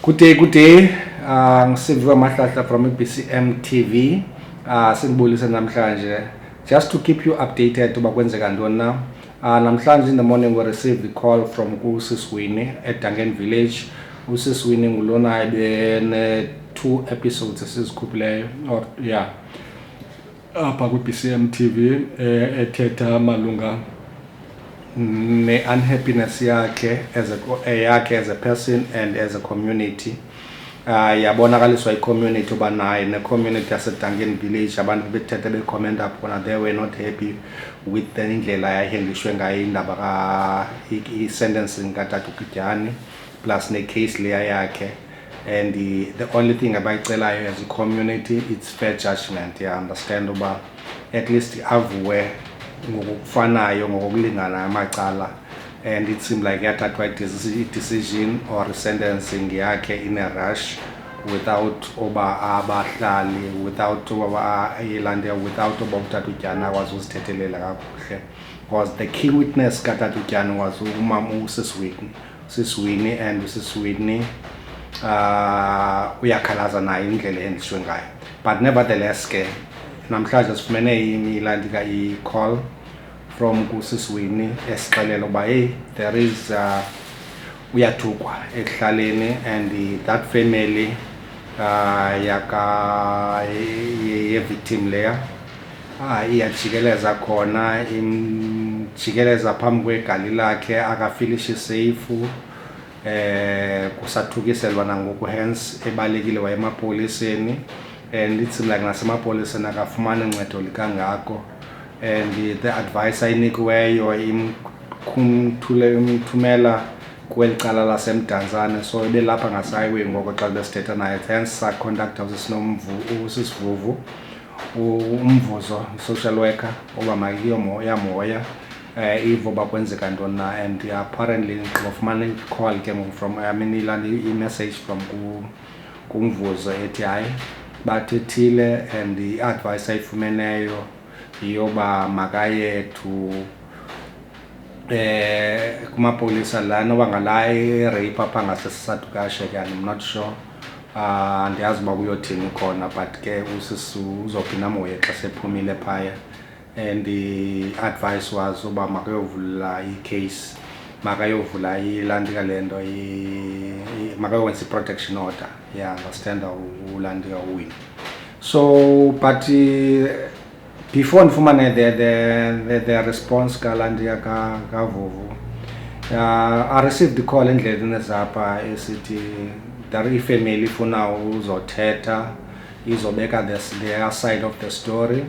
Good day. Ngisiviwe Mahlahla from BCM TV. Sinibulisa namhlanje. Just to keep you updated uba kwenzeka ntoni na. Namhlanje in the morning we received a call from Sis Winnie at Dangen Village. Sis Winnie ngulona ibene 2 episodes esizikhuphileyo or yeah. Apha ku BCM TV ethetha malunga ne-unhappiness yakhe as a person and as a community. Yabonakaliswa i-community uba naye ne-community yaseDangen Village abantu bethethe be-comment upona they were not happy with the indlela yayihandlishwe ngayo indaba i-sentencing kaTata uGiyani plus ne-case leya yakhe. And the only thing abayicelayo as a community, it's fair judgment. You understand uba at least avuwe ngokufanayo ngokulingana amacala, and it seemed like yathathwa decision or sentencing yakhe in a rush without oba abahlali, without oba ilande, without oba uTata uGiyani akwazi uzithethelela kakuhle, because the key witness kaTata uGiyani was umama uSis Winnie, and uSis Winnie uyakhalaza nayo indlela endishwe ngayo. But nevertheless ke namhlanje sifumene imilandika i-call from kuSis Winnie esixelela uba hey, there is uyathukwa ekuhlaleni, and that family ye-victim leya iyajikeleza khona, imjikeleza phambi kwegali lakhe, akafilishi safe, kusathukiselwa nangoku, hence ebalekile waye emapoliseni, and it's like nasemapoliseni akafumana uncedo likangako, and the advice ayinikiweyo imthumela kweli cala lasemdantsane. So ebelapha ngasayiwe ngoko xa besithetha naye, hence sacontact uSisivuvu umvuzo social worker oba makiyomoya ivo bakwenzeka ntoni na, and apparently ngofumana i-call ke from i-message from kumvuzo ethi hayi bathethile, and i-advice ayifumeneyo yoba makaye to kumapolisa lana oba ngala i-rape apha ngaseSatukashe ke, I'm not sure. Andiyazi uba kuyothini khona, but ke uSisi uzophinda moye xa sephumile phaya, and the advice was uba makayovula i-case, makayovula ilandika lento makayenza i-protection order. Yeah, understand ulandika uwini. So but before ndifumane the response kalandika kaVuvu, I received the call endleleni zapha esithi there ifamily ifuna uzothetha, izobeka their side of the story,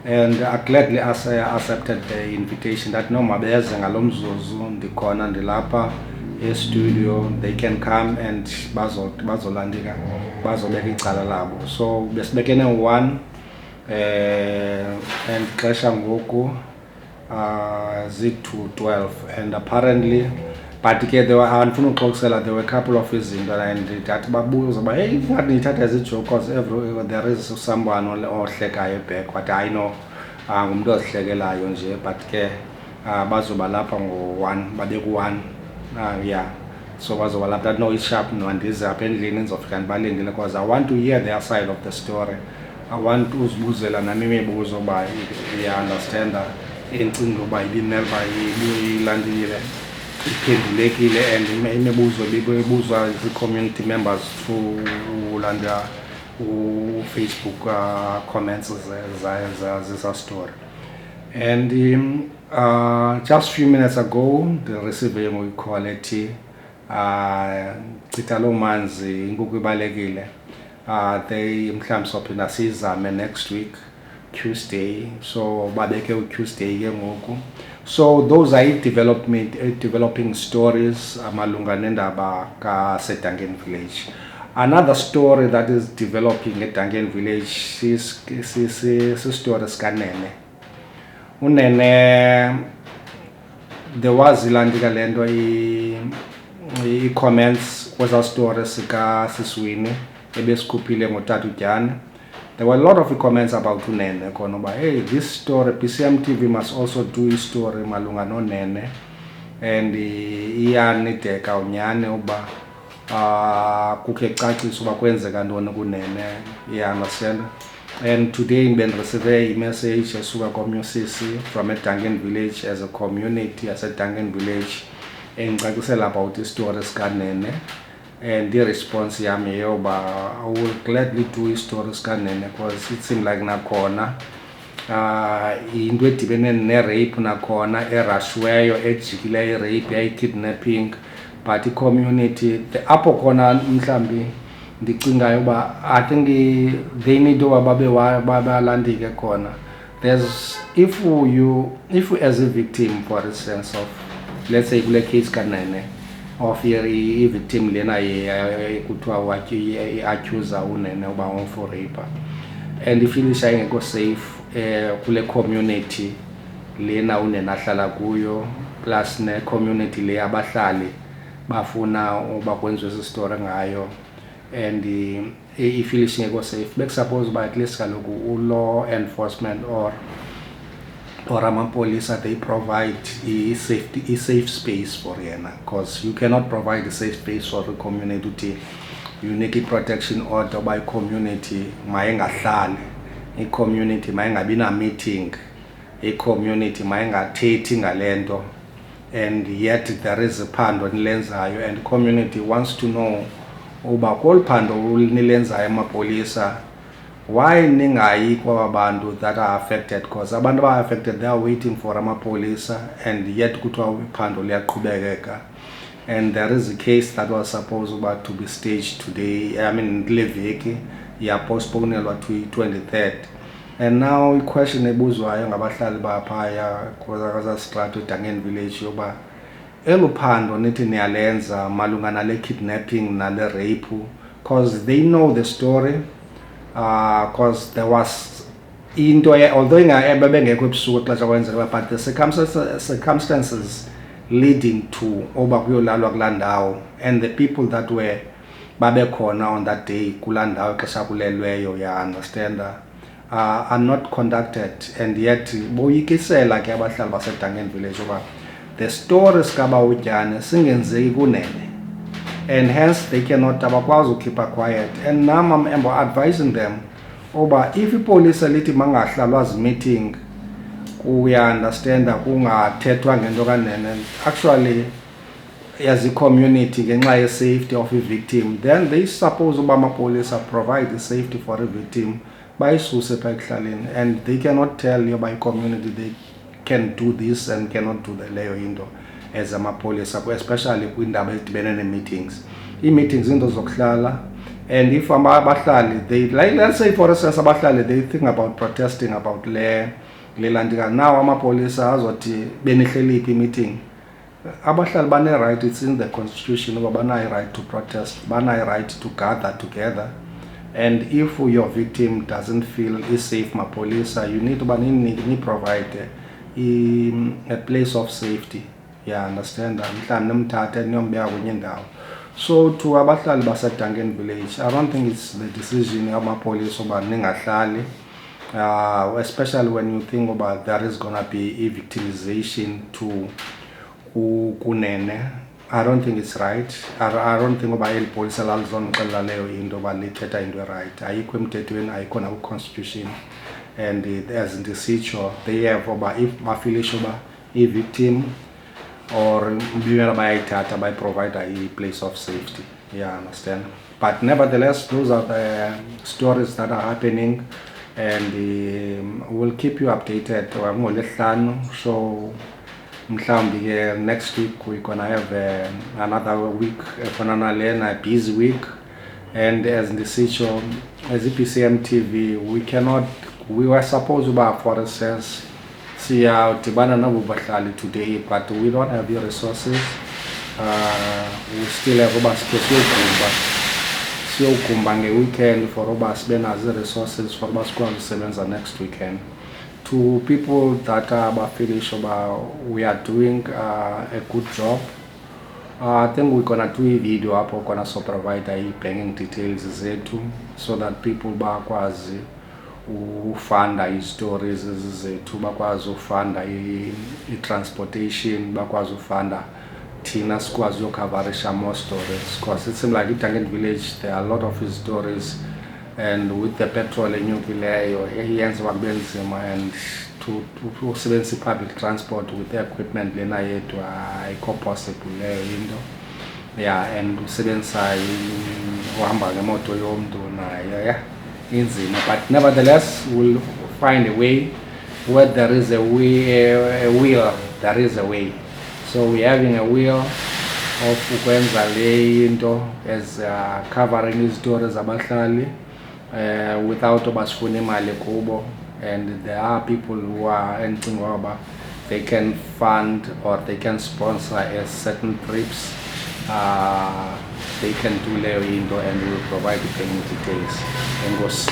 and I gladly accepted the invitation that no mabeze ngalomzuzu ndikhona ndilapha e-studio, they can come and bazolandika bazobeka icala labo. So besibekene 1 and xesha ngoku zi-2:12, and apparently but ke there were a couple of izinto, and that babuza ba hey ngathi nithatha izijoke because there is someone ohlekayo back, but I know ngumuntu ozihlekelayo nje, but ke bazoba lapha ngo-1 babe ku-1 yeah. So bazoba lapha that no is sharp no andize apha endlini ndizofika ndibalindile because I want to hear their side of the story. I want uzibuzela nami imibuzo uba understand encinga uba ibinelba ilandile iphendulekile, and imibuzo ibuzwa zi-community members through ulanda Facebook comments zesa story. And just few minutes ago the receiver we-call ethi chitha loo manzi inkukhu ibalekile, they mhlawumbi sophinda sizame next week Tuesday, so babeke uTuesday ke ngoku. So those are developing stories amalunga nendaba kaseDangen Village. Another story that is developing at Dangen Village is story sikaNene. Unene there was ilandika lento i-comments kweza story sikaSis Winnie ebesikhuphile ngoTata uGiyani. There were a lot of comments about Unene khona uba hey, this story BCM TV must also do a story malunga noNene, and iyanideka unyane uba kukhe kucaciswe uba kwenzeka ntoni kunene, you understand. And today bendireceive imessage esuka komnye usisi from eDuncan Village as a community yaseDuncan Village endicacisela about istory sikanene, and i-response yam yeyoba I will gladly do istory sikanene because it seemed like nakhona into edibene ne-rape nakhona erashiweyo ejikileyo i-rape yayi-kidnapping, but i-community apho khona mhlawumbi ndicingayo uba I think they need uba babalandike khona. There's if you as a victim, for instance, of let's say kule case kanene of i-victim lena kuthiwa i-accuser unene uba for rape, and ifilisha ingekho safe kule community lena unene ahlala kuyo, plus ne-community le abahlali bafuna uba kwenziwe esi story ngayo, and i-feeling ingekho safe. Bekusuppose uba at least kaloku law enforcement or amapolisa they provide a safe space for yena, because you cannot provide a safe space for the community uthi unique protection order by community mayingahlali, i-community mayingabi na meeting, i-community mayingathethi ngalento, and yet there is a phando nilenzayo and community wants to know uba kolu phando nilenzayo amapolisa why ningayi kwaba bantu that are affected, because abantu aba affected they are waiting for amapolisa, and yet kuthiwa iphando liyaqhubekeka. And there is a case that was supposed about to be staged today, I mean le veki postponed to 23rd, and now i-question ebuzwayo ngabahlali baphaya kwaza strato eDuncan Village yoba eluphando nithi niyalenza malunga nale kidnapping nale rape, because they know the story, because there was into although bengekho ebusuku xesha kwenzeka, but the circumstances leading to oba kuyolalwa kulaa ndawo, and the people that were babekhona on that day kulaa ndawo xesha kulelweyo, ya understand, are not conducted, and yet boyikisela ke abahlali baseDuncan Village uba the stories kaBawutyane singenzeki kunene, and hence they cannot abakwazi ukhipha quiet. And now I'm advising them uba if ipolisa lithi mangahlalwa meeting kuya understand kungathethwa ngento kanene, actually as a community ngenxa ye safety of a victim, then they suppose uba amapolisa provide the safety for a victim bayisuse pha ekuhlaleni, and they cannot tell you by community they can do this and cannot do leyo into as amapolisa, especially kwindaba edibene ne-meetings. I-meetings into zokuhlala, and if abahlali they like, let's say for instance abahlali they think about protesting about le landika, now amapolisa azothi benihleliphi meeting, abahlali bane-right, it's in the constitution uba banayi-right to protest, banayi-right to gather together, and if your victim doesn't feel is safe mapolisa, you need uba ni-provide a place of safety, yeah, understand, mhlawumbi nimthathe niyombeka kwenye indawo. So to abahlali baseDuncan Village, I don't think it's the decision yamapolisa uba ningahlali, especially when you think about there is gonna be a victimization to kunene. I don't think it's right. I don't think uba eli polisa lalizonixelela leyo into uba lithetha into right, ayikho emthethweni, ayikho naku-constitution, and as ndisitsho they have uba if bafilisha uba i-victim or mbiyela bayayithatha bayiprovide a-place of safety, yeah, understand. But nevertheless those are the stories that are happening, and we'll keep you updated ngoLwesihlanu. So mhlawumbi ke next week we're gonna have another week efana nalena, busy week, and as ndisitsho as i-PCM TV we were supposed uba for instance siyadibana nabo bahlali today, but we don't have the resources. We still have uba siyogumba nge-weekend for uba sibe nazo resources for uba sikwazi usebenza next weekend. To people that are feeling sure we are doing a good job, I think we're gonna do a video up, we're gonna so provide banking details zethu so that people bakwazi ufanda i-stories zethu, bakwazi ufanda i-transportation, bakwazi ufanda thina sikwazi uyokavarisha more stories, because it seems like iDuncan Village there are a lot of his stories, and with the petrol enyukileyo iyenza uba kube nzima, and usebenzisa i-public transport with equipment lena yethu ayikho possible leyo into. Yeah, and usebenzisa uhamba ngemoto yomntu nayo, yeah, inzima, but nevertheless we'll find a way. Where there is a will, there is a way. So we're having a will of ukwenza le into as covering izitori zabahlali without obasifuna imali kubo, and there are people who are encinga uba they can fund or they can sponsor a certain trips. They can do leyo into and will provide the details. Enkosi.